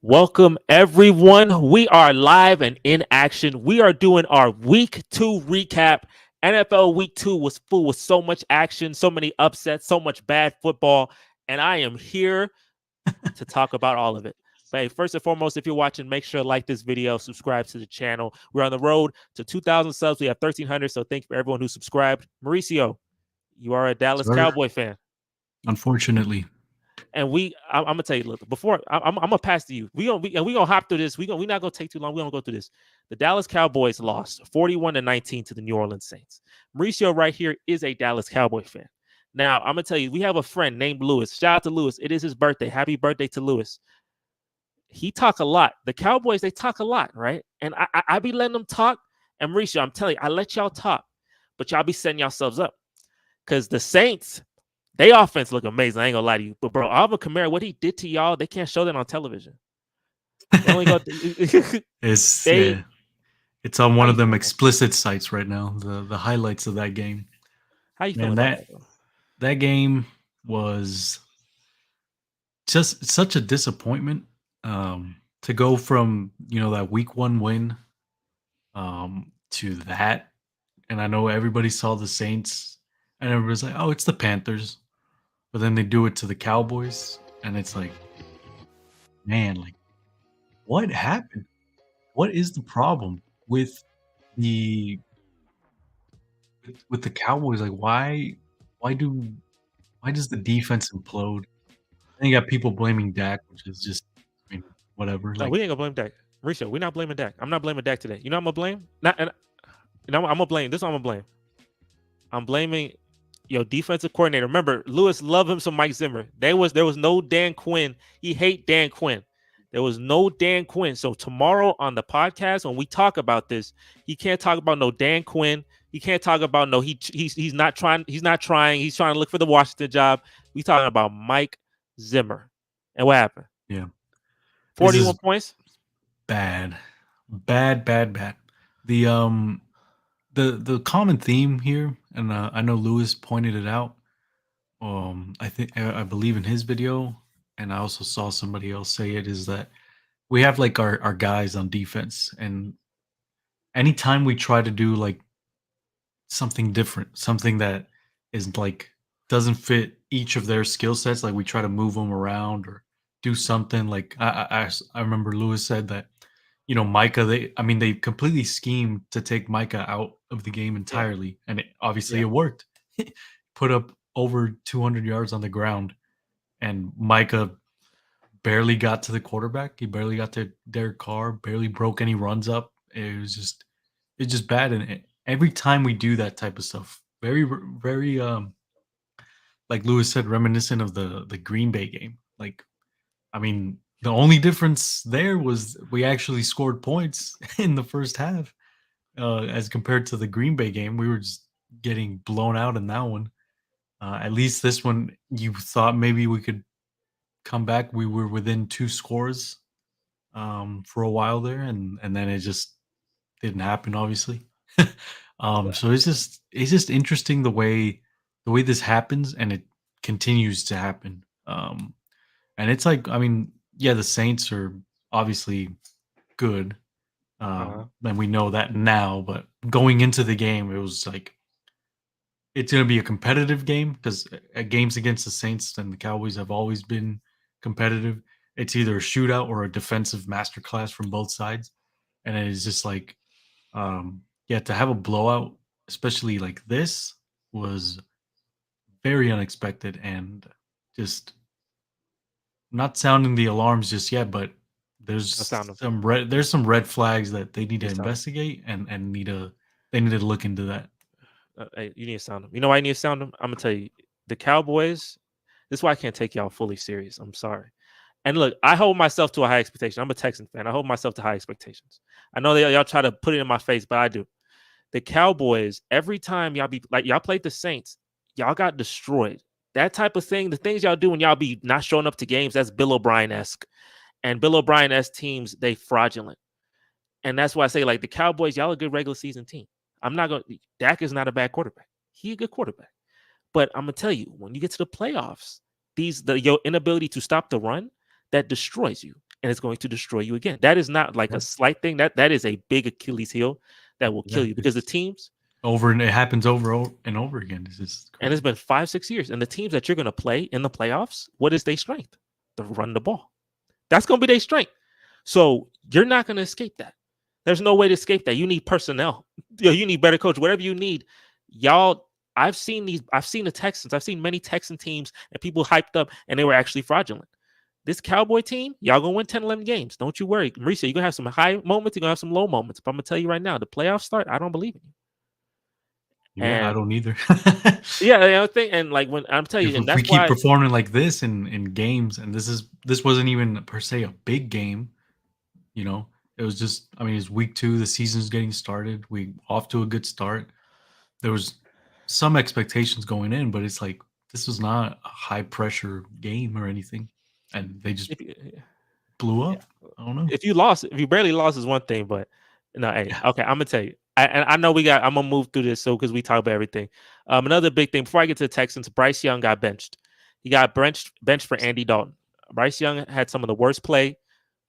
Welcome, everyone. We are live and in action. We are doing our week 2 recap. NFL week 2 was full with so much action, so many upsets, so much bad football, and I am here to talk about all of it. But hey, first and foremost, if you're watching, make sure to like this video, subscribe to the channel. We're on the road to 2,000 subs. We have 1,300, so thank you for everyone who subscribed. Mauricio, you are a Dallas Sir, Cowboy fan. unfortunately. And I'm gonna tell you, look, before I'm gonna pass to you. We gonna hop through this. We're not gonna take too long. We're gonna go through this. The Dallas Cowboys lost 41-19 to the New Orleans Saints. Mauricio right here is a Dallas Cowboy fan. Now I'm gonna tell you, we have a friend named Lewis. Shout out to Lewis. It is his birthday. Happy birthday to Lewis. He talk a lot. The Cowboys, they talk a lot, right? And I be letting them talk. And Mauricio, I'm telling you, I let y'all talk, but y'all be setting yourselves up. Because the Saints, they offense look amazing. I ain't gonna lie to you, but bro, Alvin Kamara, what he did to y'all, they can't show that on television. They only go. it's They yeah, it's on How one you of them feeling, man? explicit sites right now. The highlights of that game. How you feeling Man, about that that though? that game was just such a disappointment. To go from that week 1 win to that, and I know everybody saw the Saints, and everybody's like, "Oh, it's the Panthers," but then they do it to the Cowboys, and it's like, man, like what happened? What is the problem with the with the Cowboys? Like, why do why does the defense implode? And you got people blaming Dak, which is just, I mean, whatever. No, Like, we ain't gonna blame Dak. Mauricio, we're not blaming Dak. I'm not blaming Dak today. You know I'm gonna blame? Not and I'm gonna blame. This is what I'm gonna blame. I'm blaming your defensive coordinator. Remember, Lewis loved him some Mike Zimmer. There was no Dan Quinn. He hate Dan Quinn. There was no Dan Quinn. So tomorrow on the podcast, when we talk about this, he can't talk about no Dan Quinn. He can't talk about no he's not trying. He's not trying. He's trying to look for the Washington job. We talking about Mike Zimmer. And what happened? yeah, this 41 is points. bad, bad, bad, bad. The the common theme here, and I know Lewis pointed it out. I believe in his video, and I also saw somebody else say it, is that we have like our guys on defense, and anytime we try to do like something different, something that is like doesn't fit each of their skill sets. Like we try to move them around or do something. Like I remember Lewis said that Micah. They completely schemed to take Micah out of the game Yeah, entirely, and obviously yeah. it worked. Put up over 200 yards on the ground, and Micah barely got to the quarterback. He barely got to Derek Carr. Barely broke any runs up. It's just bad. And every time we do that type of stuff, very like Lewis said, reminiscent of the Green Bay game. Like, I mean, the only difference there was we actually scored points in the first half, as compared to the Green Bay game. We were just getting blown out in that one. At least this one, you thought maybe we could come back. We were within 2 scores for a while there, and then it just didn't happen, obviously. So it's just interesting the way this happens, and it continues to happen. And it's like, I mean, yeah, the Saints are obviously good, Uh-huh. and we know that now. But going into the game, it was like it's going to be a competitive game because games against the Saints and the Cowboys have always been competitive. It's either a shootout or a defensive masterclass from both sides, and it is just like, yeah, to have a blowout, especially like this, was very unexpected and just not sounding the alarms just yet. But I sound him. there's some red flags that they need to You sound him. investigate, and they need to look into that. Hey, you need to sound him. You know why I need to sound him? I'm gonna tell you. The Cowboys. This is why I can't take y'all fully serious. I'm sorry. And look, I hold myself to a high expectation. I'm a Texan fan. I hold myself to high expectations. I know that y'all try to put it in my face, but I do. The Cowboys, every time y'all be like y'all played the Saints, y'all got destroyed. That type of thing, the things y'all do when y'all be not showing up to games, that's Bill O'Brien-esque. And Bill O'Brien-esque teams, they fraudulent. And that's why I say, like, the Cowboys, y'all a good regular season team. I'm not going to, Dak is not a bad quarterback. He a good quarterback. But I'm going to tell you, when you get to the playoffs, your inability to stop the run, that destroys you, and it's going to destroy you again. That is not like a slight thing. That is a big Achilles heel that will kill you, because the teams it happens over and over again. It's just crazy. and it's been 5-6 years, and the teams that you're going to play in the playoffs, what is their strength? To run the ball. That's going to be their strength. So you're not going to escape that. There's no way to escape that. You need personnel. You need better coach. Whatever you need, y'all. I've seen the Texans. I've seen many Texan teams and people hyped up, and they were actually fraudulent. This Cowboy team, y'all gonna win 10, 11 games. Don't you worry. Mauricio, you're gonna have some high moments, you're gonna have some low moments. But I'm gonna tell you right now, the playoffs start, I don't believe in you. Yeah, I don't either. Yeah, I think, and like when I'm telling you, and that's we keep why performing like this in games, and this wasn't even per se a big game, you know. It was just, I mean, it's week 2, the season's getting started. We off to a good start. There was some expectations going in, but it's like this was not a high pressure game or anything, and they just blew up. I don't know. If you barely lost is one thing, but no, hey, okay, I'm gonna tell you. I know I'm gonna move through this because we talk about everything. Another big thing before I get to the Texans, Bryce Young got benched. He got benched for Andy Dalton. Bryce Young had some of the worst play.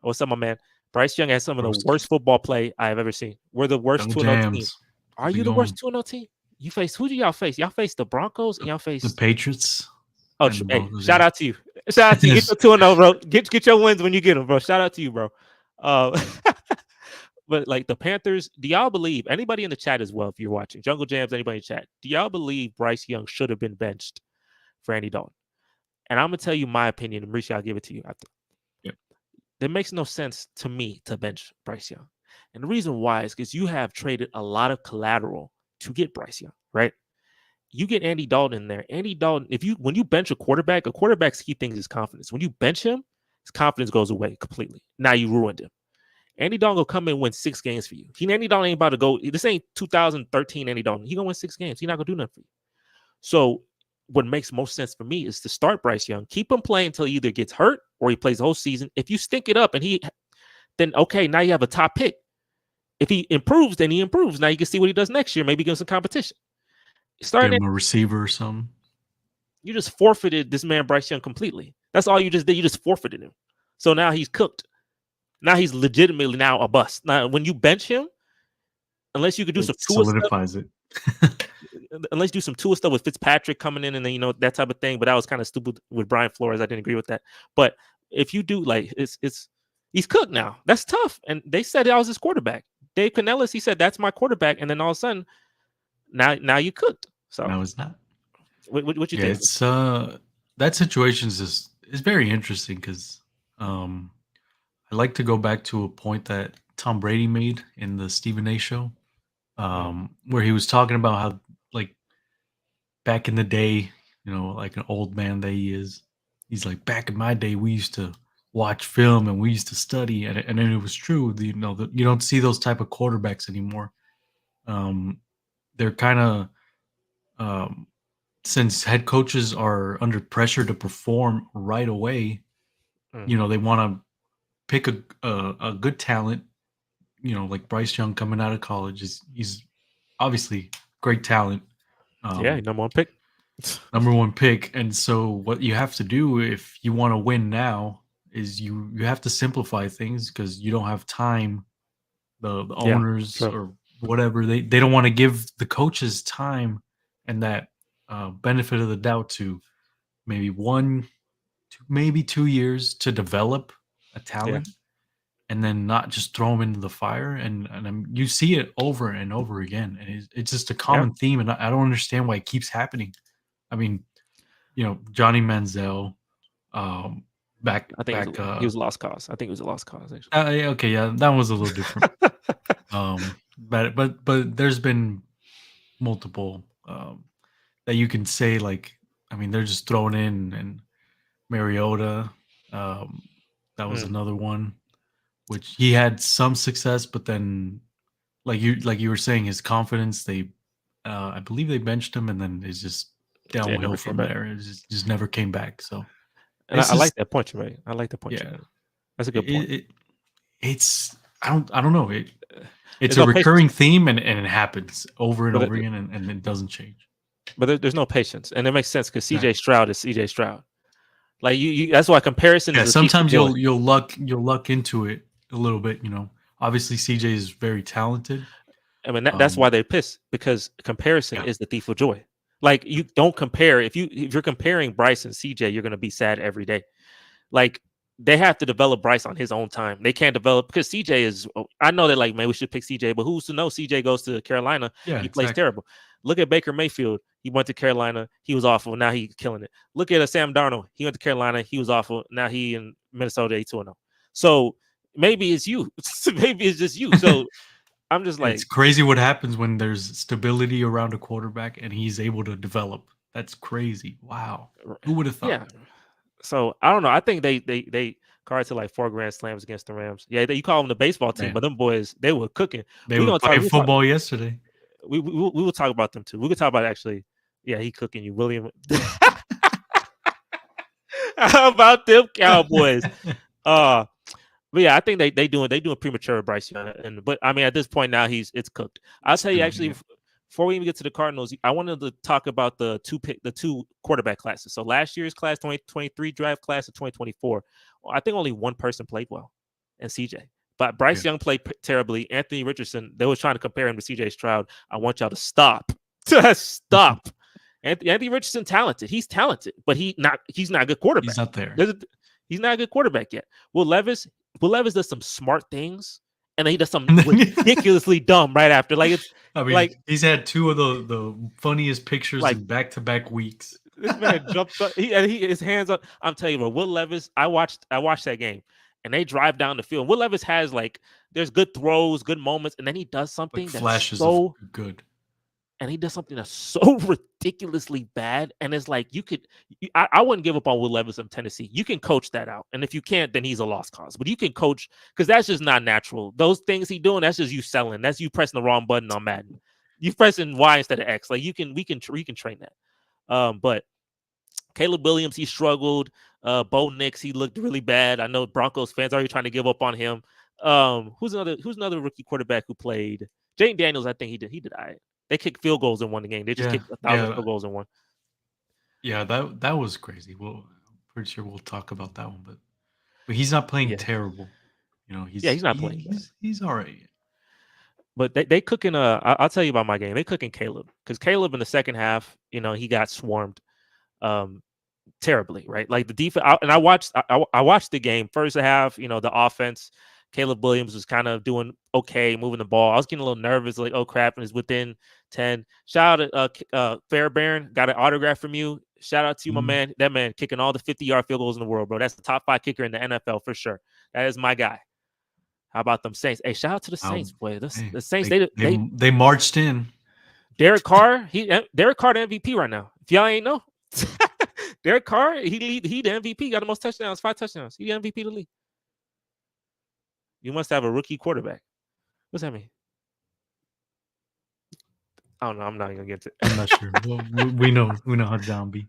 What's up, my man? Bryce Young had some of the worst football play I have ever seen. We're the worst 2-0 team. Are you the worst 2-0 team? You face, who do y'all face? Y'all face the Broncos and y'all face the Patriots. Oh, hey, shout out to you. Shout out to you. Get your 2-0, bro. Get your wins when you get them, bro. Shout out to you, bro. But like the Panthers, do y'all believe, anybody in the chat as well, if you're watching, Jungle Jams, anybody in the chat, do y'all believe Bryce Young should have been benched for Andy Dalton? And I'm going to tell you my opinion, and Mauricio, I'll give it to you after. Yep. It makes no sense to me to bench Bryce Young. And the reason why is because you have traded a lot of collateral to get Bryce Young, right? You get Andy Dalton in there. Andy Dalton, when you bench a quarterback's key thing is his confidence. When you bench him, his confidence goes away completely. Now you ruined him. Andy Dalton will come in and win 6 games for you. Andy Dalton ain't about to go. This ain't 2013 Andy Dalton. He gonna win 6 games. He's not gonna do nothing for you. So what makes most sense for me is to start Bryce Young, keep him playing until he either gets hurt or he plays the whole season. If you stink it up then okay, now you have a top pick. If he improves, then he improves. Now you can see what he does next year. Maybe give him some competition. Give him a receiver or something. You just forfeited this man Bryce Young completely. That's all you just did. You just forfeited him. So now he's cooked. Now he's legitimately now a bust. Now when you bench him, unless you could do some solidifies it. Unless you do some Tua stuff with Fitzpatrick coming in and then that type of thing. But that was kind of stupid with Brian Flores. I didn't agree with that. But if you do, like, he's cooked now. That's tough. And they said that was his quarterback. Dave Canellis, he said that's my quarterback, and then all of a sudden, now you cooked. So no, it's not. What you think? It's that situation is very interesting because I like to go back to a point that Tom Brady made in the Stephen A. show, where he was talking about how, like, back in the day, like an old man that he is, he's like, back in my day, we used to watch film and we used to study, and then it was true. You don't see those type of quarterbacks anymore. They're kind of since head coaches are under pressure to perform right away, they want to pick a good talent, like Bryce Young coming out of college. He's obviously great talent. Number one pick. Number one pick. And so what you have to do if you want to win now is you have to simplify things because you don't have time. The owners or whatever, they don't want to give the coaches time and that benefit of the doubt to maybe 2 years to develop a talent and then not just throw them into the fire. And you see it over and over again. And it's just a common theme. And I don't understand why it keeps happening. I mean, Johnny Manziel, I think he was a lost cause. I think it was a lost cause, actually. Okay, yeah, that was a little different. But there's been multiple that you can say, like, I mean, they're just thrown in, and Mariota, that was another one, which he had some success, but then, like you were saying, his confidence, I believe they benched him, and then it's just downhill from there. It just never came back. So, and I like that point you made. I like the point you made. That's a good point. I don't know. It's a recurring theme, and it happens over and over again, and it doesn't change. But there's no patience, and it makes sense because CJ Stroud is CJ Stroud. Like you that's why comparison Yeah, is the thief of sometimes joy. you'll luck into it a little bit. Obviously CJ is very talented. I mean, that's why they're pissed, because comparison Yeah, is the thief of joy. Like, you don't compare. If you're comparing Bryce and CJ, you're gonna be sad every day. Like, they have to develop Bryce on his own time. They can't develop, because CJ is. I know that, like, man, we should pick CJ, but who's to know? CJ goes to Carolina, yeah, he plays exactly. terrible. Look at Baker Mayfield. He went to Carolina, he was awful. Now he's killing it. Look at Sam Darnold. He went to Carolina, he was awful. Now he in Minnesota 8-0. So maybe it's you. Maybe it's just you. So I'm just It's like, crazy what happens when there's stability around a quarterback and he's able to develop. That's crazy. Wow. Who would have yeah. thought? So I don't know. I think they carried to like 4 grand slams against the Rams. Yeah, you call them the baseball team, but Man, them boys, they were cooking. they We're were gonna talk. playing football yesterday. We will talk about them too. We could talk about, actually. Yeah, he cooking you, William. How about them Cowboys? Uh but yeah, I think they doing premature with Bryce Young, but I mean, at this point now, it's cooked. I'll It's tell you, done, actually, yeah. before we even get to the Cardinals, I wanted to talk about the two quarterback classes. So last year's class, 2023 draft class of 2024, I think only one person played well, and CJ. But Bryce Yeah. Young played terribly. Anthony Richardson, they were trying to compare him to CJ Stroud. I want y'all to stop. Stop. Anthony Richardson talented. He's talented, but he's not a good quarterback. He's not there. He's not a good quarterback yet. Will Levis does some smart things, and then he does some And then, ridiculously dumb right after. Like, it's I mean, like he's had two of the funniest pictures like in back-to-back weeks. this man jumped up. His hands up. I'm telling you, bro. Will Levis. I watched that game, and they drive down the field. Will Levis has, like, there's good throws, good moments, and then he does Like something that's flashes of so good. and he does something that's so ridiculously bad. And it's like, I wouldn't give up on Will Levis in Tennessee. You can coach that out. And if you can't, then he's a lost cause. But you can coach, because that's just not natural. Those things he doing, that's just you selling. That's you pressing the wrong button on Madden. You pressing Y instead of X. Like, we can train that. But Caleb Williams, he struggled. Bo Nix, he looked really bad. I know Broncos fans are already trying to give up on him. Who's another rookie quarterback who played? Jane Daniels, I think he did all right. They kicked field goals and won the game. They just Yeah, kicked 1,000 yeah, field goals and won. yeah. That was crazy. Well, I'm pretty sure we'll talk about that one, but he's not playing Yeah, terrible. yeah, he's not playing bad. He's all right. But they cooking. I'll tell you about my game. They cooking Caleb, because Caleb in the second half, he got swarmed, um, terribly. Right, like the defense. I watched. I watched the game. First half, the offense. Caleb Williams was kind of doing okay, moving the ball. I was getting a little nervous, like, oh crap, and it's within 10. Shout out to Fairbairn, got an autograph from you. Shout out to you, my Mhm. man. That man kicking all the 50-yard field goals in the world, bro. That's the top 5 kicker in the NFL for sure. That is my guy. How about them Saints? Hey, shout out to the Saints, boy. Hey, The Saints, they they marched in. Derek Carr, Derek Carr the MVP right now. If y'all ain't know, Derek Carr, he the MVP, got the most touchdowns, 5 touchdowns. He the MVP of the league. You must have a rookie quarterback. What's that mean? I don't know. I'm not gonna get to I'm not sure. Well, we know how John be.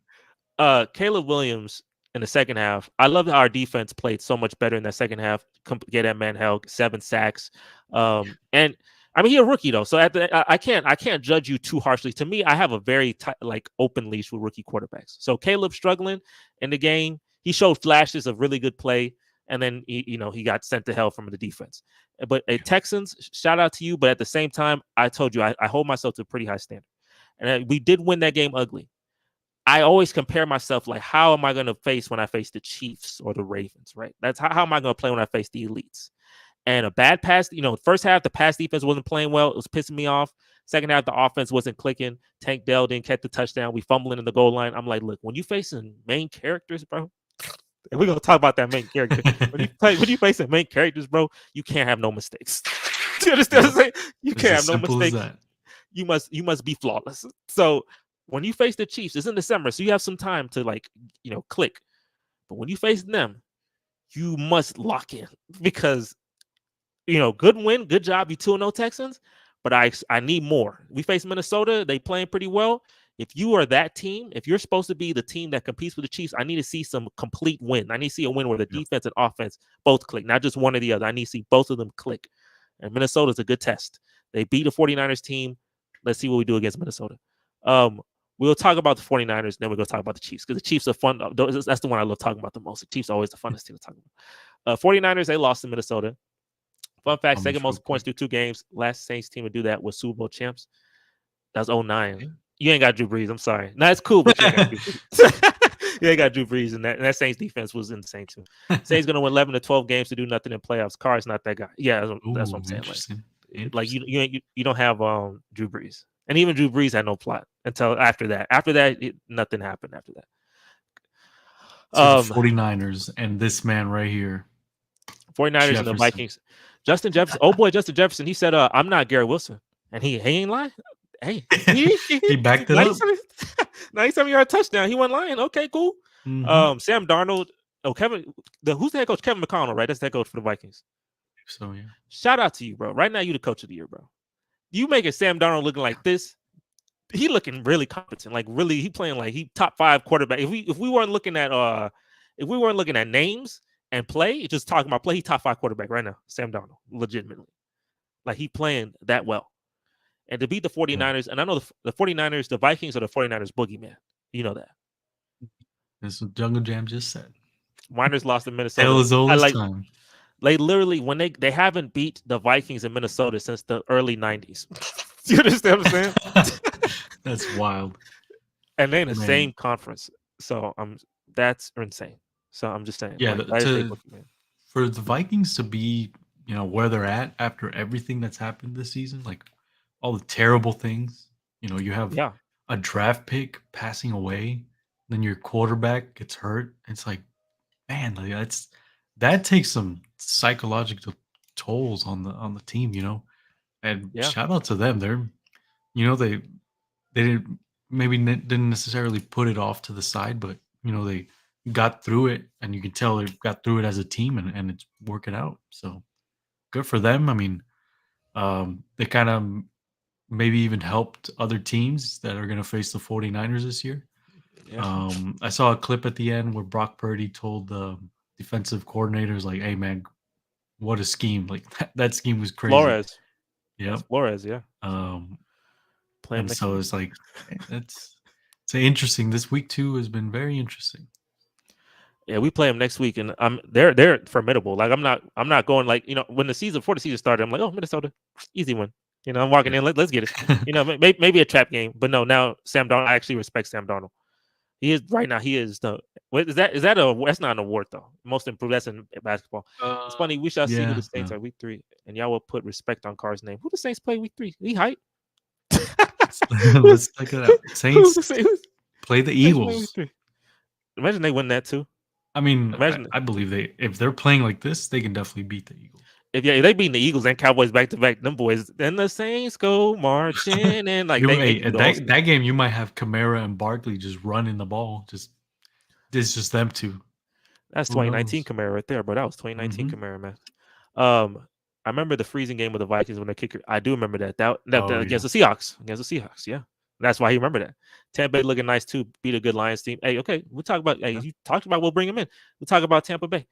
Caleb Williams in the second half. I love how our defense played so much better in that second half. Get that man held 7 sacks. And I mean, he's a rookie though, so I can't judge you too harshly. To me, I have a very open leash with rookie quarterbacks. So Caleb struggling in the game. He showed flashes of really good play, and then he got sent to hell from the defense. But Texans, shout out to you. But at the same time, I told you I hold myself to a pretty high standard, and we did win that game ugly. I always compare myself, like, how am I going to face when I face the Chiefs or the Ravens, right? That's how am I going to play when I face the elites? And a bad pass, first half, the pass defense wasn't playing well. It was pissing me off. Second half, the offense wasn't clicking. Tank Dell didn't catch the touchdown. We fumbling in the goal line. I'm like, look, when you facing main characters, bro, and we're going to talk about that main character. When you facing main characters, bro, you can't have no mistakes. Do you understand what I'm saying? You It's can't as have no simple as mistakes. that. You must be flawless. So when you face the Chiefs, it's in December, so you have some time to, like, click. But when you face them, you must lock in, because good win, good job. You 2-0 Texans, but I need more. We face Minnesota, they playing pretty well. If you are that team, if you're supposed to be the team that competes with the Chiefs, I need to see some complete win. I need to see a win where the Yep. defense and offense both click, not just one or the other. I need to see both of them click. And Minnesota's a good test. They beat a 49ers team. Let's see what we do against Minnesota. We'll talk about the 49ers, and then we're going to talk about the Chiefs because the Chiefs are fun. That's the one I love talking about the most. The Chiefs are always the funnest team to talk about. 49ers, they lost to Minnesota. Fun fact, second most points through 2 games. Last Saints team to do that was Super Bowl champs. That was 09. You ain't got Drew Brees. I'm sorry. No, it's cool, but you ain't got Drew Brees. You ain't got Drew Brees, and that Saints defense was insane too. Saints going to win 11 to 12 games to do nothing in playoffs. Carr's not that guy. Yeah, that's what I'm saying. Like you don't have Drew Brees, and even Drew Brees had no plot until after that. After that, nothing happened after that. So the 49ers and this man right here. 49ers Jefferson. And the Vikings. Justin Jefferson. Oh boy, Justin Jefferson. He said, "I'm not Garrett Wilson," and he ain't lying. Hey, he backed it up. 97-yard touchdown. He wasn't lying. Okay, cool. Mm-hmm. Sam Darnold. Oh, who's the head coach? Kevin McConnell, right? That's the head coach for the Vikings. So yeah. Shout out to you, bro. Right now, you the coach of the year, bro. You making Sam Darnold looking like this. He looking really competent. Like really, he playing like he top 5 quarterback. If we weren't looking at names and play, just talking about play, he top 5 quarterback right now. Sam Darnold, legitimately. Like he playing that well. And to beat the 49ers, and I know the 49ers, the Vikings are the 49ers boogeyman. You know that. That's what Jungle Jam just said. Miners lost to Minnesota. Time. They literally, when they haven't beat the Vikings in Minnesota since the early 90s. You understand what I'm saying? That's wild. And they're in the same conference. So that's insane. So I'm just saying. Yeah, for the Vikings to be, where they're at after everything that's happened this season, like all the terrible things, you have a draft pick passing away, then your quarterback gets hurt. It's like, man, like that takes some psychological tolls on the team, And shout out to them. They're, they didn't necessarily put it off to the side, but they got through it, and you can tell they got through it as a team, and it's working out. So good for them. I mean, they kind of maybe even helped other teams that are going to face the 49ers this year. Yeah. I saw a clip at the end where Brock Purdy told the defensive coordinators, like, "Hey, man, what a scheme! Like that scheme was crazy." Flores. Yeah, Flores. Yeah. And so it's like it's interesting. This week 2 has been very interesting. Yeah, we play them next week, and they're formidable. Like I'm not going like when before the season started, I'm like, oh, Minnesota, easy one. I'm walking in, let's get it. Maybe a trap game, but no. Now Sam Darnold, I actually respect Sam Darnold. He is right now. He is the. What is that? That's not an award though. Most improved. That's in basketball. It's funny. We shall see who the Saints are week 3, and y'all will put respect on Carr's name. Who the Saints play week 3? He hype. Let's check it out. Saints play the Eagles. Imagine they win that too. I mean, I believe if they're playing like this, they can definitely beat the Eagles. If they beat the Eagles and Cowboys back to back, them boys, then the Saints go marching and like that game, you might have Kamara and Barkley just running the ball. It's just them two. That's 2019 Kamara right there, bro. That was 2019 Kamara, man. I remember the freezing game with the Vikings when the kicker. I do remember that against the Seahawks. Against the Seahawks, yeah. That's why he remembered that. Tampa Bay looking nice too. Beat a good Lions team. Hey, okay, we'll talk about. Hey, you talked about. We'll bring him in. We'll talk about Tampa Bay.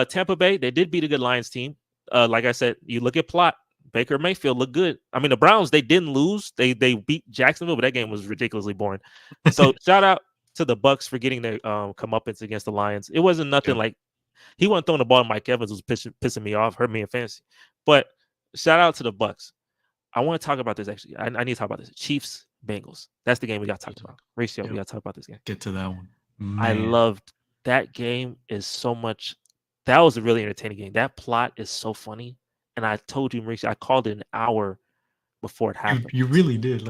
Tampa Bay, they did beat a good Lions team. Like I said, you look at plot. Baker Mayfield looked good. I mean, the Browns, they didn't lose. They beat Jacksonville, but that game was ridiculously boring. So shout out to the Bucs for getting their comeuppance against the Lions. It wasn't nothing like he wasn't throwing the ball. Mike Evans was pissing me off, hurt me in fantasy. But shout out to the Bucs. I want to talk about this actually. I need to talk about this. Chiefs, Bengals. That's the game we got to talk about. Ratio, we got to talk about this game. Get to that one. Man. I loved that game. Is so much. That was a really entertaining game. That plot is so funny. And I told you, Mauricio, I called it an hour before it happened. You really did.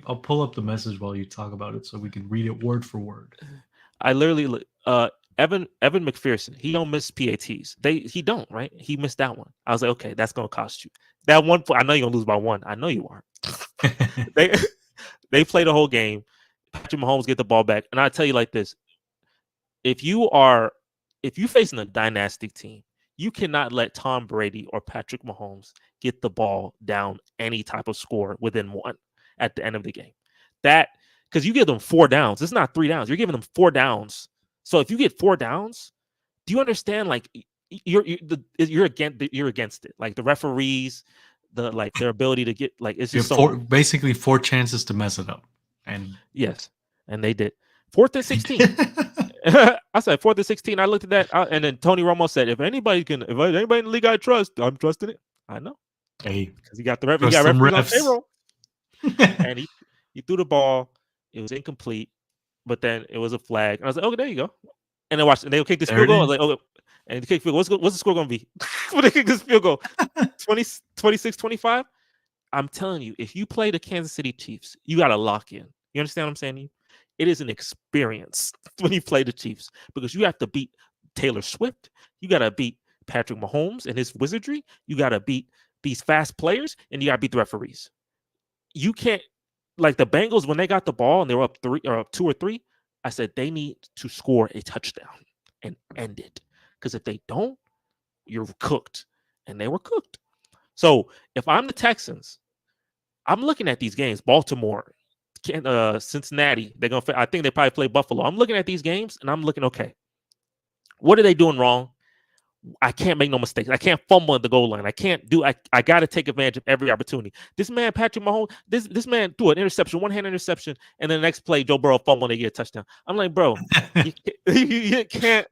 I'll pull up the message while you talk about it so we can read it word for word. I literally, Evan McPherson, he don't miss PATs. He don't, right? He missed that one. I was like, okay, that's gonna cost you. That one, I know you're gonna lose by 1. I know you are. They play the whole game. Patrick Mahomes get the ball back, and I tell you like this: if you're facing a dynastic team, you cannot let Tom Brady or Patrick Mahomes get the ball down any type of score within 1 at the end of the game. That because you give them 4 downs. It's not 3 downs. You're giving them 4 downs. So if you get 4 downs, do you understand? Like you're against it. Like the referees, their ability to get like it's just basically 4 chances to mess it up. And yes, and they did. 4th and 16. I said 4th and 16. I looked at that, and then Tony Romo said, if anybody in the league I trust, I'm trusting it. I know. Hey, because he got trust them referees on refs. payroll. And he threw the ball. It was incomplete, but then it was a flag. And I was like, okay, there you go. And then watch, and they'll kick this There field it goal. I was is. like, okay. And the kick field goal, what's the score going to be? When they kick this field goal, 26-25. I'm telling you, if you play the Kansas City Chiefs, you got to lock in. You understand what I'm saying to you? It is an experience when you play the Chiefs because you have to beat Taylor Swift. You got to beat Patrick Mahomes and his wizardry. You got to beat these fast players, and you got to beat the referees. You can't, like the Bengals, when they got the ball and they were up 2 or 3, I said they need to score a touchdown and end it. Because if they don't, you're cooked. And they were cooked. So if I'm the Texans, I'm looking at these games. Baltimore, Cincinnati. I think they probably play Buffalo. I'm looking at these games and I'm looking, okay, what are they doing wrong? I can't make no mistakes. I can't fumble at the goal line. I got to take advantage of every opportunity. This man, Patrick Mahomes, this man threw an interception, one-hand interception, and then the next play, Joe Burrow fumble and they get a touchdown. I'm like, bro, you can't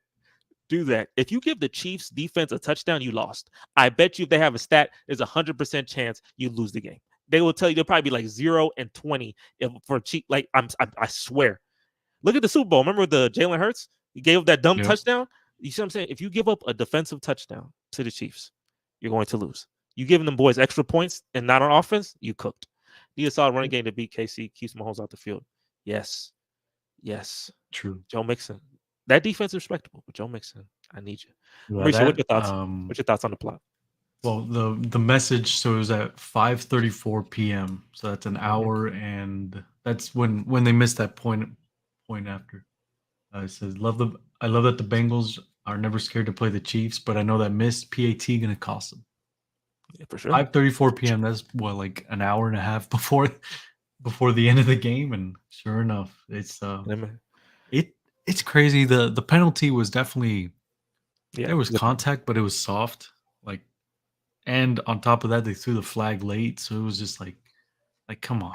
do that. If you give the Chiefs defense a touchdown, you lost. I bet you if they have a stat, there's 100% chance you lose the game. They will tell you they'll probably be like 0-20 for cheap. Like I swear. Look at the Super Bowl. Remember the Jalen Hurts? He gave up that dumb touchdown. You see what I'm saying? If you give up a defensive touchdown to the Chiefs, you're going to lose. You giving them boys extra points and not on offense, you cooked. Need a solid running game to beat KC, keeps Mahomes out the field. Yes. True. Joe Mixon. That defense is respectable, but Joe Mixon, I need you. Yeah, Mauricio, what's your thoughts? What's your thoughts on the plot? Well, the message, so it was at 5:34 p.m. So that's an hour, and that's when they missed that point after. It says, I love that the Bengals are never scared to play the Chiefs, but I know that missed PAT gonna cost them. Yeah, for sure. 5:34 p.m. That's what, like an hour and a half before the end of the game, and sure enough, it's crazy. The penalty was definitely there was contact, but it was soft. Like, and on top of that, they threw the flag late, so it was just like come on,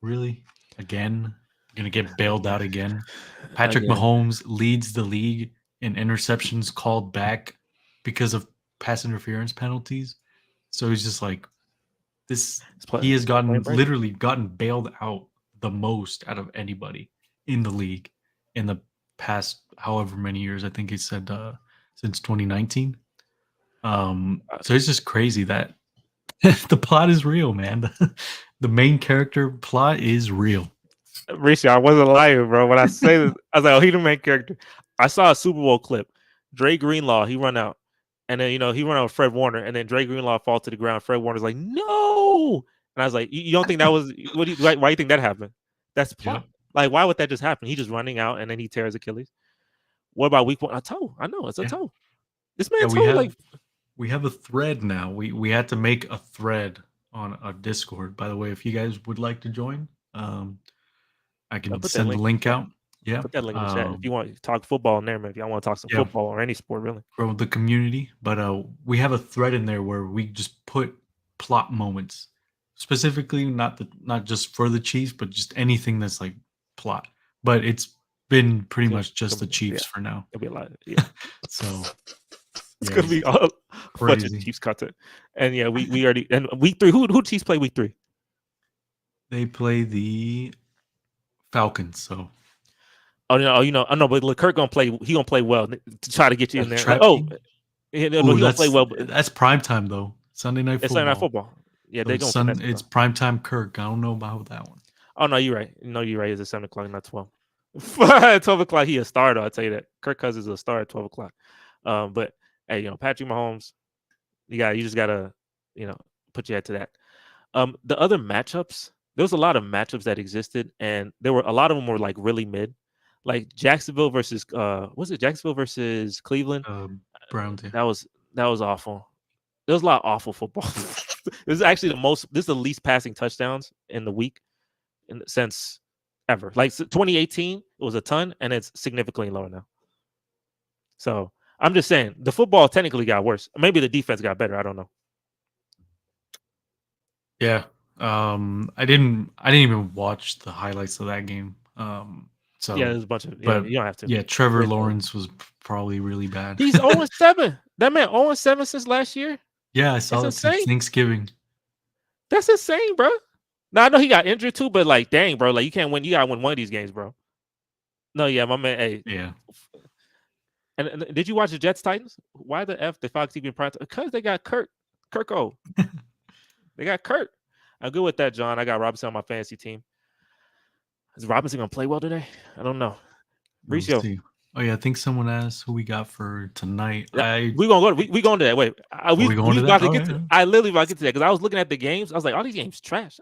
really? Again? Gonna get bailed out again. Patrick Mahomes leads the league in interceptions called back because of pass interference penalties. So he's just like this. He has literally gotten bailed out the most out of anybody in the league in the past however many years. I think he said since 2019. So it's just crazy that the plot is real, man. The main character plot is real. Rishi, I wasn't lying, bro. When I say this, I was like, oh, he the main character. I saw a Super Bowl clip. Dre Greenlaw, he run out. And then, he run out with Fred Warner. And then Dre Greenlaw fall to the ground. Fred Warner's like, no. And I was like, you don't think that was, why do you think that happened? That's plot. Yeah. Like, why would that just happen? He just running out and then he tears Achilles. What about week 1? A toe. I know, it's a toe. This man we have a thread now. We had to make a thread on a Discord. By the way, if you guys would like to join, I can send the link out. Yeah. Put that link in the chat. If you want to talk football in there, man, if y'all want to talk some football or any sport, really. Grow the community. But we have a thread in there where we just put plot moments. Specifically, not just for the Chiefs, but just anything that's like plot. But it's been pretty much just the Chiefs for now. It'll be a lot. Yeah. So it's gonna be a bunch of Chiefs content. And yeah, we already, and week 3, who Chiefs play week 3? They play the Falcons. So I know, but Kirk gonna play. He gonna play well to try to get you in there. Like, he gonna play well. That's prime time though. Sunday night football. It's Sunday night football. Yeah, they gonna. It's prime time Kirk. I don't know about that one. Oh no, you're right. No, you're right. It's at 7 o'clock, not 12. 12 o'clock, he a starter. I'll tell you that. Kirk Cousins is a star at 12 o'clock. But hey, Patrick Mahomes, you just gotta, put your head to that. The other matchups, there was a lot of matchups that existed, and a lot of them were like really mid. Like Jacksonville versus Jacksonville versus Cleveland? Browns. Yeah. That was awful. There was a lot of awful football. This is actually this is the least passing touchdowns in the week since ever. Like 2018, it was a ton, and it's significantly lower now. So I'm just saying the football technically got worse. Maybe the defense got better. I don't know. Yeah. I didn't even watch the highlights of that game. So, Yeah, there's a bunch of but you don't have to. yeah, Trevor Great story. Lawrence was probably really bad. He's 0-7. That man 0-7 since last year. Yeah, I saw That's that since insane. Thanksgiving. That's insane, bro. Now I know he got injured too, but like, dang, bro, like you can't win. You gotta win one of these games, bro. No, yeah, my man. Hey, Yeah. and did you watch the Jets Titans? Why the f the Fox TV prime? Because they got Kirko. They got Kurt. I'm good with that, John. I got Robinson on my fantasy team. Is Robinson gonna play well today? I don't know. Let me Mauricio. see. Oh yeah, I think someone asked who we got for tonight. We gonna go. We going to that. Wait, we going we to about that? to get to. I literally about to get to that because I was looking at the games. I was like, all these games trash.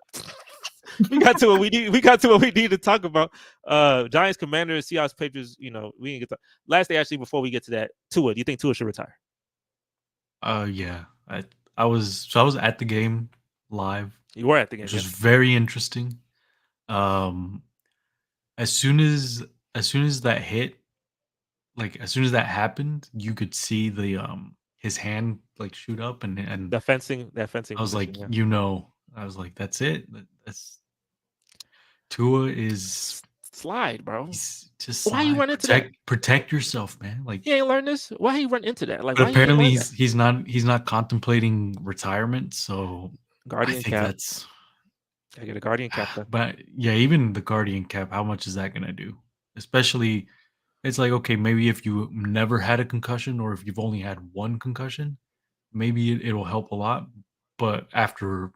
We got to what we need. We got to what we need to talk about. Giants, Commanders, Seahawks, Patriots. You know, we didn't get to last day actually. Before we get to that, Tua. Do you think Tua should retire? Yeah. I was at the game live, You were at the game. which was very interesting. As soon as that hit, like as soon as that happened, you could see the his hand like shoot up and That fencing. I was like, position, yeah. I was like, that's it. That's Tua is Slide, bro. he's just Why you slide. run into that? Protect yourself, man. Like, He ain't learned this. Why he run into that? Like, but why he ain't apparently learned that? he's not contemplating retirement. So I Guardian think cap. that's. I get a guardian cap. Then. But yeah, even the guardian cap, how much is that gonna do? Especially, it's like okay, maybe if you never had a concussion or if you've only had one concussion, maybe it'll help a lot. But after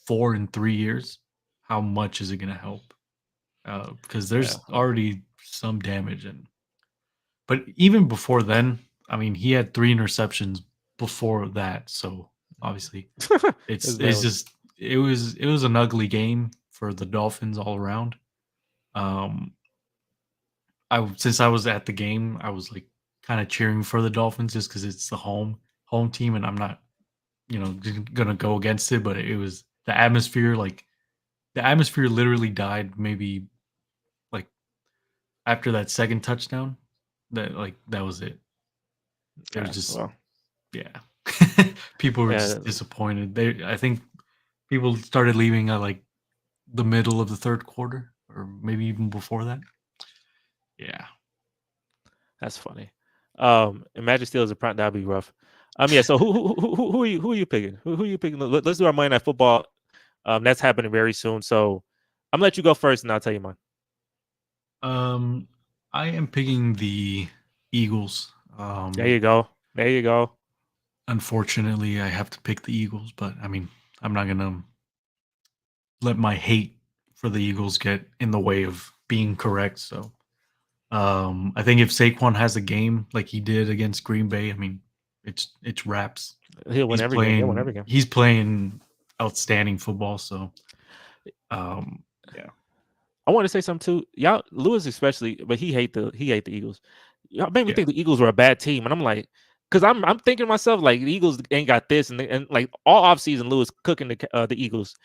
4 and 3 years, how much is it gonna help? Because there's already some damage but even before then, I mean, he had 3 interceptions before that, so obviously His it's man was- just it was an ugly game for the Dolphins all around. Since I was at the game, I was like kind of cheering for the Dolphins just because it's the home team, and I'm not gonna go against it. But it was the atmosphere, like the atmosphere literally died maybe like after that second touchdown. That was it. It was just well, yeah. People were just disappointed. I think people started leaving at like the middle of the third quarter, or maybe even before that. Yeah, that's funny. Imagine Steelers a prime. That'd be rough. Yeah. So who are you picking? Who are you picking? Let's do our Monday Night Football. That's happening very soon. So I'm gonna let you go first, and I'll tell you mine. I am picking the Eagles. There you go. There you go. Unfortunately, I have to pick the Eagles, but I mean, I'm not gonna let my hate for the Eagles get in the way of being correct. So, I think if Saquon has a game like he did against Green Bay, I mean, it's wraps. He'll win every game. He'll win every game. He's playing outstanding football. So, yeah. I want to say something too. Y'all, Lewis especially, but he hate the Eagles. Y'all made me think the Eagles were a bad team, and I'm like, because I'm thinking to myself like the Eagles ain't got this, and like all offseason Lewis cooking the Eagles,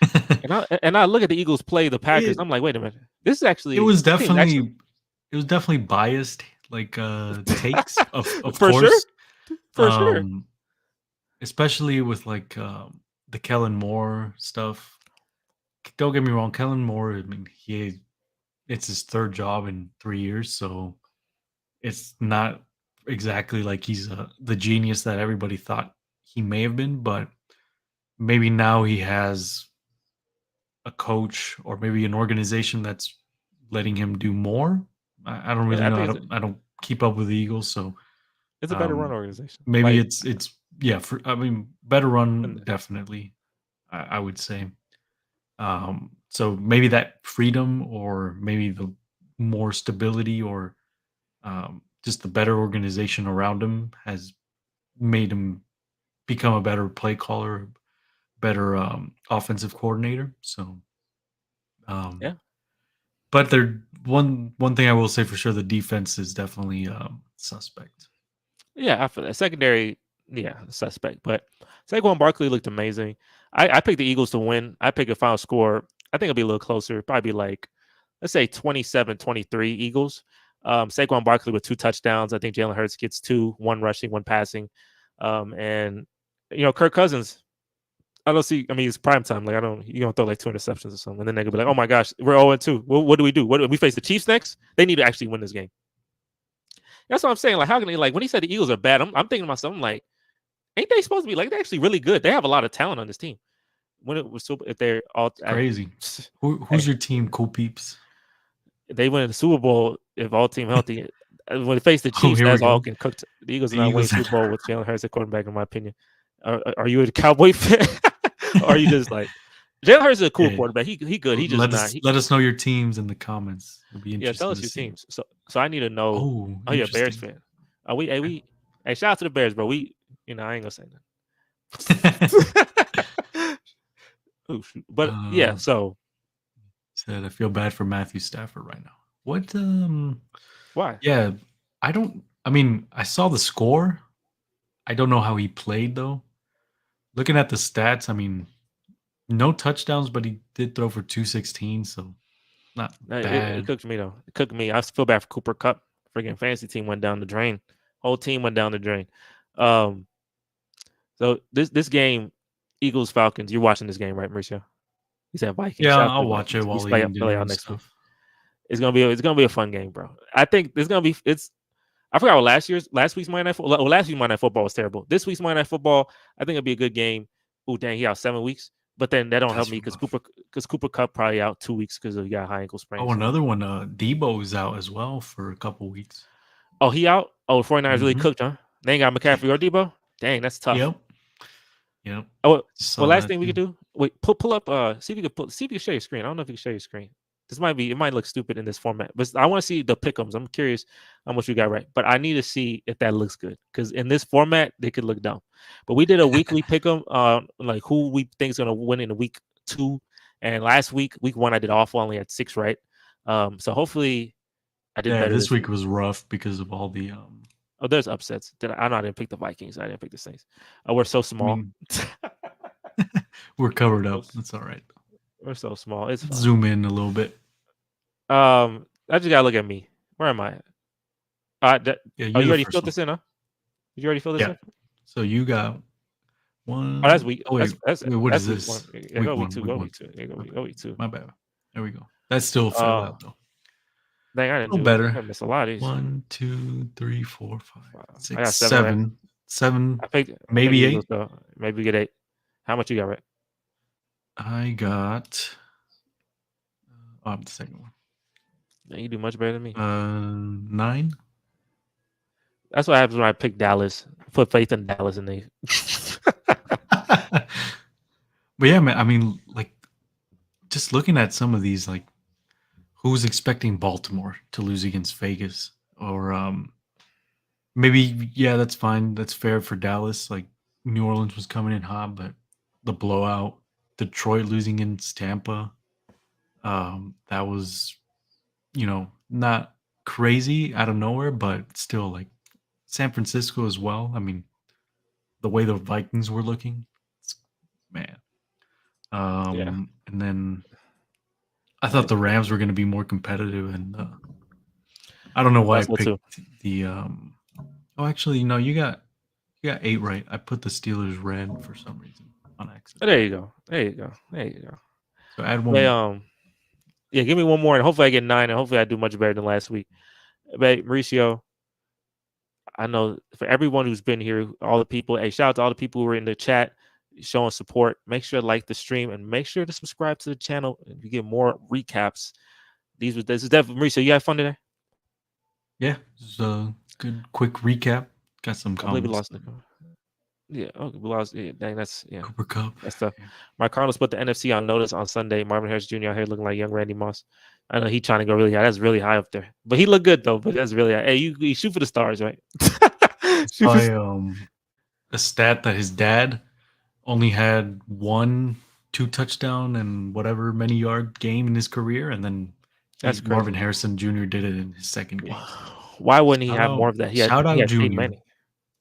and I look at the Eagles play the Packers. I'm like, wait a minute, this is actually it was definitely biased like takes of for course for sure. Especially with like the Kellen Moore stuff. Don't get me wrong, Kellen Moore, I mean, it's his third job in 3 years, so it's not exactly like he's the genius that everybody thought he may have been, but maybe now he has a coach or maybe an organization that's letting him do more. I don't really know. I don't keep up with the Eagles, so it's a better run organization. Maybe it's yeah. I mean, better run definitely. I would say. So maybe that freedom, or maybe the more stability, or just the better organization around him has made him become a better play caller, better offensive coordinator. So, yeah. But one thing I will say for sure, the defense is definitely suspect. Yeah, after that secondary, suspect. But Saquon Barkley looked amazing. I picked the Eagles to win. I pick a final score. I think it'll be a little closer. Probably like, let's say 27-23 Eagles. Saquon Barkley with 2 touchdowns. I think Jalen Hurts gets 2, 1 rushing, 1 passing. And Kirk Cousins, I don't see. I mean, it's prime time. Like you gonna throw like 2 interceptions or something, and then they're gonna be like, "Oh my gosh, we're 0-2. What do we do? What do we face the Chiefs next? They need to actually win this game." That's what I'm saying. Like, how can they? Like when he said the Eagles are bad, I'm thinking to myself, I'm like, ain't they supposed to be like they're actually really good? They have a lot of talent on this team. When it was super, if they're all Crazy. Who's hey, your team, cool peeps? they win the Super Bowl if all team healthy. When they face the Oh, Chiefs, here we that's all go. can cook. The Eagles are The not winning Eagles. Super Bowl with Jalen Hurts at quarterback, in my opinion. Are you a Cowboy fan? Or are you just like Jalen Hurts is a cool Yeah. quarterback? He good. He just not. Let us know your teams in the comments. It'll be Yeah, tell interesting us to your see. teams. So I need to know. Oh, Oh yeah, Bears interesting. fan. Hey, shout out to the Bears, bro. I ain't gonna say nothing. Oh, shoot. But yeah, so said I feel bad for Matthew Stafford right now. What? why? Yeah, I mean, I saw the score. I don't know how he played though. Looking at the stats, I mean, no touchdowns, but he did throw for 216, so not It bad. cooked me though. It cooked me. I feel bad for Cooper Cup. Freaking fantasy team went down the drain. Whole team went down the drain. Um, so this game, Eagles Falcons. You're watching this game, right, Mauricio? He said Vikings. Yeah, Shout out to I'll the watch it Vikings. We while play eating play dinner out and next week. stuff. It's gonna be a fun game, bro. I think it's gonna be. I forgot what last week's Monday Night Football. Well, last week's Monday Night Football was terrible. This week's Monday Night Football, I think it'll be a good game. Oh dang, he out 7 weeks. But then that don't help That's me because rough. Cooper Cup probably out 2 weeks because he got high ankle sprain. Oh, another one. Debo is out as well for a couple weeks. Oh, he out? Oh, the 49ers really Mm-hmm. cooked, huh? They ain't got McCaffrey or Debo? Dang, that's tough. Yep. Oh, well, Saw last that thing we too. could do, wait, pull up, see if you can share your screen. I don't know if you can share your screen. It might look stupid in this format, but I want to see the pick'ems. I'm curious how much you got right, but I need to see if that looks good because in this format they could look dumb. But we did a weekly pick'em, like who we think is gonna win in week 2, and last week 1 I did awful, I only had 6 right. So hopefully I did Yeah, better this this week. week was rough because of all the Oh, there's upsets. I know I didn't pick the Vikings. I didn't pick the Saints. Oh, we're so I small. mean, we're covered up. That's all right. We're so small. It's fine. Zoom in a little bit. I just gotta look at me. Where am I? Yeah, You you're the already first filled one. this in, huh? Did you already fill this Yeah. in? So you got one. Oh, that's week. Oh wait, That's what is week 1. this? Yeah, Week go week one. 2. Week Go one. week 2. Yeah, Okay. go week 2. My bad. There we go. That still fell out though. Dang, I A didn't little do it. better. I missed a lot of these. 1, 2, 3, 4, 5, I got 6, 7 right. 7, I picked maybe Eagles 8. though. Maybe we get 8. How much you got right? I got. I'm the second one. Man, you do much better than me. 9. That's what happens when I pick Dallas. Put faith in Dallas, and they. But yeah, man. I mean, like, just looking at some of these, like, who's expecting Baltimore to lose against Vegas, or maybe that's fine. That's fair for Dallas. Like, New Orleans was coming in hot, but the blowout, Detroit losing against Tampa, that was not crazy out of nowhere, but still, like, San Francisco as well. I mean, the way the Vikings were looking, man. Yeah. And then I thought the Rams were going to be more competitive, and I don't know why I So picked too. the. Oh, actually, no, you got 8 right. I put the Steelers red for some reason on accident. There you go. There you go. There you go. So add one But, more. yeah, give me one more, and hopefully I get 9, and hopefully I do much better than last week. But Mauricio, I know for everyone who's been here, all the people, hey, shout out to all the people who were in the chat showing support. Make sure to like the stream and make sure to subscribe to the channel and you get more recaps. This is definitely Mauricio. You had fun today? Yeah, this is a good quick recap. Got some I believe we comments. lost. Yeah, okay, we lost. Yeah, dang, Cooper Cup. That's tough. My Cardinals put the NFC on notice on Sunday. Marvin Harris Jr. out here looking like young Randy Moss. I know he trying to go really high. That's really high up there. But he looked good though. But that's really high. Hey, you shoot for the stars, right? By a stat that his dad only had 2 touchdown and whatever many yard game in his career, and then That's crazy. Marvin Harrison Jr. did it in his second game. Why wouldn't he have more of that? He had Junior. Peyton Manning.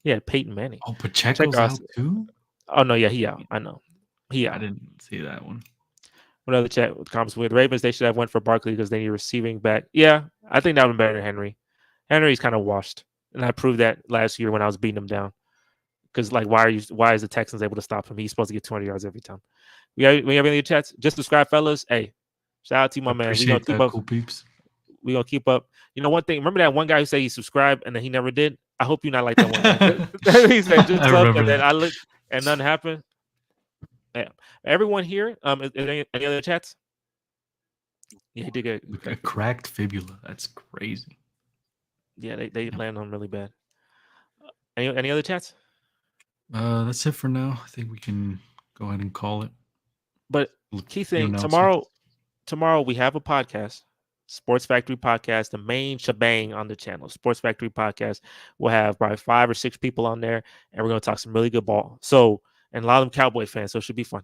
He had Peyton Manning. Oh, Pacheco's out too? Oh no, yeah, he out. I know. He out. I didn't see that one. Another chat with comments with Ravens. They should have went for Barkley because they need receiving back. Yeah, I think that would be better than Henry. Henry's kind of washed, and I proved that last year when I was beating him down. Because like, why is the Texans able to stop him? He's supposed to get 200 yards every time. We have any chats? Just subscribe, fellas. Hey, shout out to you, my man. We gonna keep up. Cool peeps. We gonna keep up. You know, one thing. Remember that one guy who said he subscribed and then he never did. I hope you're not like that one guy. He said just up and then I looked and nothing happened. Yeah. Everyone here. Is there any other chats? Yeah, he did get a cracked fibula. That's crazy. Yeah, they land on really bad. Any other chats? That's it for now. I think we can go ahead and call it. But key thing, tomorrow we have a podcast, Sports Factory Podcast, the main shebang on the channel. Sports Factory Podcast. We'll have probably 5 or 6 people on there, and we're gonna talk some really good ball. So, and a lot of them Cowboy fans, so it should be fun.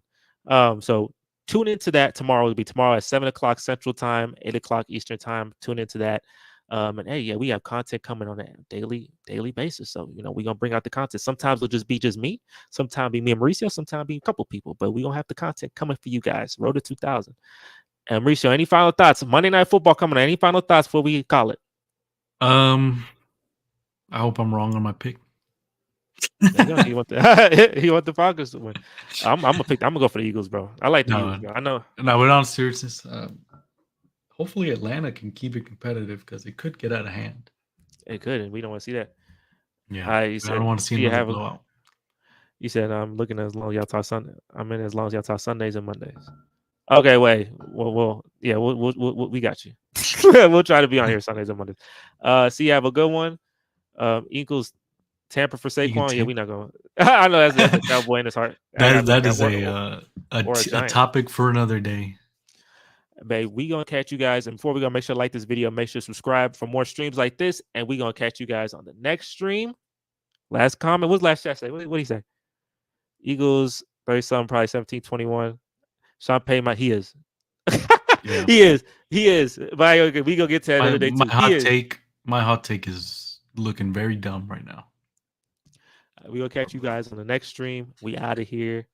So tune into that tomorrow. It'll be tomorrow at 7:00 Central Time, 8:00 Eastern Time. Tune into that. And hey, yeah, we have content coming on a daily basis. So, you know, we're gonna bring out the content. Sometimes it'll just be me, sometimes be me and Mauricio, sometimes be a couple people, but we gonna have the content coming for you guys. Road to 2000. And Mauricio, any final thoughts? Monday Night Football coming on. Any final thoughts before we call it? I hope I'm wrong on my pick. He want the Falcons to win. I'm gonna go for the Eagles, bro. I like the Eagles, bro. I know. No, but on seriousness, hopefully Atlanta can keep it competitive because it could get out of hand. It could, and we don't want to see that. Yeah, I don't want to see another blowout. You said I'm looking as long as y'all talk Sunday. I'm in as long as y'all talk Sundays and Mondays. Okay, wait. Well, yeah, we got you. We'll try to be on here Sundays and Mondays. See, you have a good one. Eagles, Tampa for Saquon. Yeah, we not going. I know that's a Cowboy in his heart. That is a topic for another day. Babe, we gonna catch you guys. And before we go, make sure to like this video, make sure to subscribe for more streams like this. And we gonna catch you guys on the next stream. Last comment. What's last chat say? What did he say? Eagles 30-something, probably 17-21. Sean Payne, he is. Yeah. He is. But we gonna get to that another day too. My hot take is looking very dumb right now. We gonna catch you guys on the next stream. We out of here.